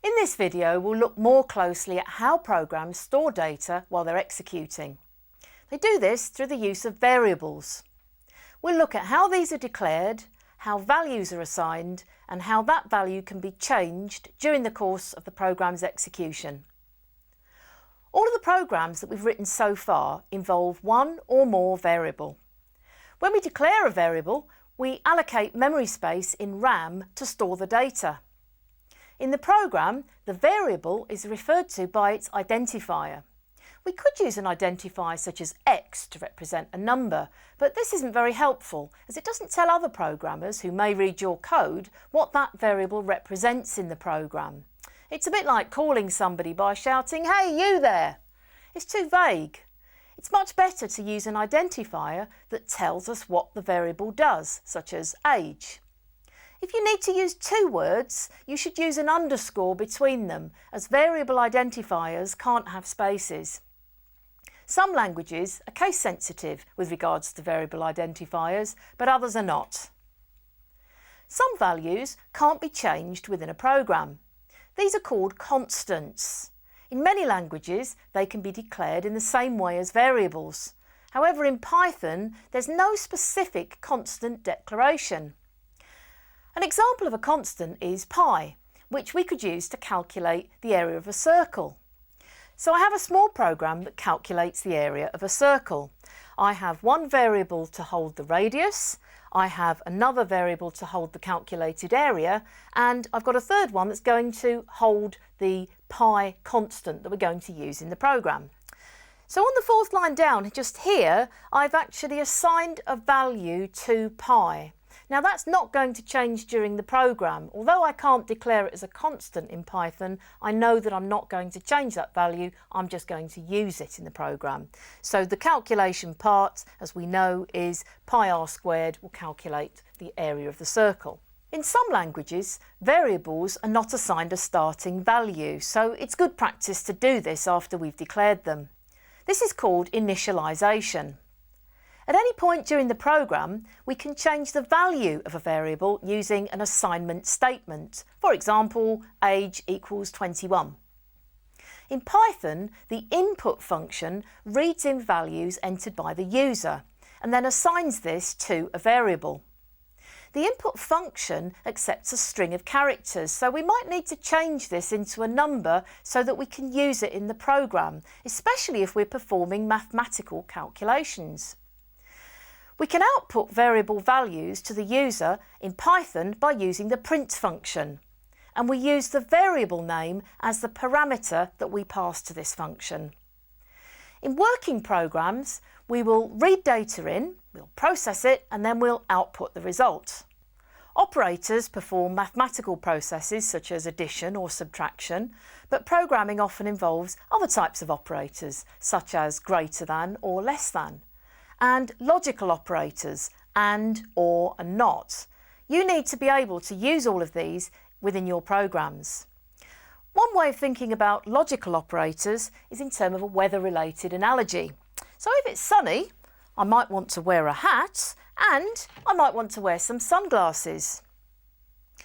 In this video, we'll look more closely at how programs store data while they're executing. They do this through the use of variables. We'll look at how these are declared, how values are assigned, and how that value can be changed during the course of the program's execution. All of the programs that we've written so far involve one or more variable. When we declare a variable, we allocate memory space in RAM to store the data. In the program, the variable is referred to by its identifier. We could use an identifier such as X to represent a number, but this isn't very helpful as it doesn't tell other programmers who may read your code what that variable represents in the program. It's a bit like calling somebody by shouting, "Hey, you there!" It's too vague. It's much better to use an identifier that tells us what the variable does, such as age. If you need to use two words, you should use an underscore between them, as variable identifiers can't have spaces. Some languages are case sensitive with regards to variable identifiers, but others are not. Some values can't be changed within a program. These are called constants. In many languages, they can be declared in the same way as variables. However, in Python, there's no specific constant declaration. An example of a constant is pi, which we could use to calculate the area of a circle. So I have a small program that calculates the area of a circle. I have one variable to hold the radius, I have another variable to hold the calculated area, and I've got a third one that's going to hold the pi constant that we're going to use in the program. So on the fourth line down, just here, I've actually assigned a value to pi. Now that's not going to change during the program. Although I can't declare it as a constant in Python, I know that I'm not going to change that value, I'm just going to use it in the program. So the calculation part, as we know, is pi r squared will calculate the area of the circle. In some languages, variables are not assigned a starting value, so it's good practice to do this after we've declared them. This is called initialization. At any point during the program, we can change the value of a variable using an assignment statement. For example, age equals 21. In Python, the input function reads in values entered by the user and then assigns this to a variable. The input function accepts a string of characters, so we might need to change this into a number so that we can use it in the program, especially if we're performing mathematical calculations. We can output variable values to the user in Python by using the print function, and we use the variable name as the parameter that we pass to this function. In working programs, we will read data in, we'll process it, and then we'll output the result. Operators perform mathematical processes such as addition or subtraction, but programming often involves other types of operators, such as greater than or less than, and logical operators, and, or, and not. You need to be able to use all of these within your programs. One way of thinking about logical operators is in terms of a weather-related analogy. So if it's sunny, I might want to wear a hat, and I might want to wear some sunglasses.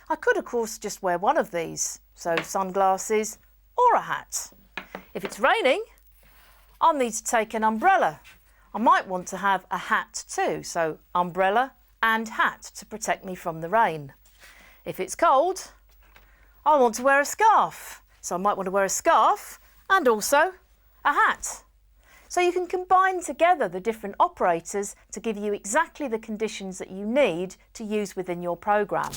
I could, of course, just wear one of these, so sunglasses or a hat. If it's raining, I'll need to take an umbrella. I might want to have a hat too, so umbrella and hat to protect me from the rain. If it's cold, I want to wear a scarf, so I might want to wear a scarf and also a hat. So you can combine together the different operators to give you exactly the conditions that you need to use within your program.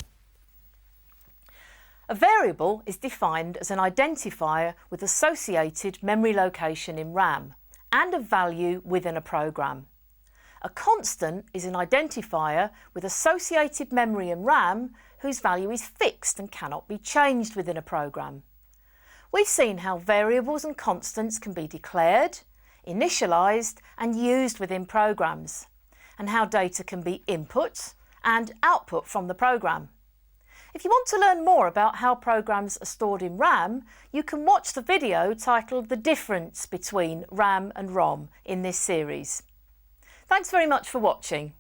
A variable is defined as an identifier with associated memory location in RAM and a value within a program. A constant is an identifier with associated memory in RAM whose value is fixed and cannot be changed within a program. We've seen how variables and constants can be declared, initialized and used within programs, and how data can be input and output from the program. If you want to learn more about how programs are stored in RAM, you can watch the video titled The Difference Between RAM and ROM in this series. Thanks very much for watching.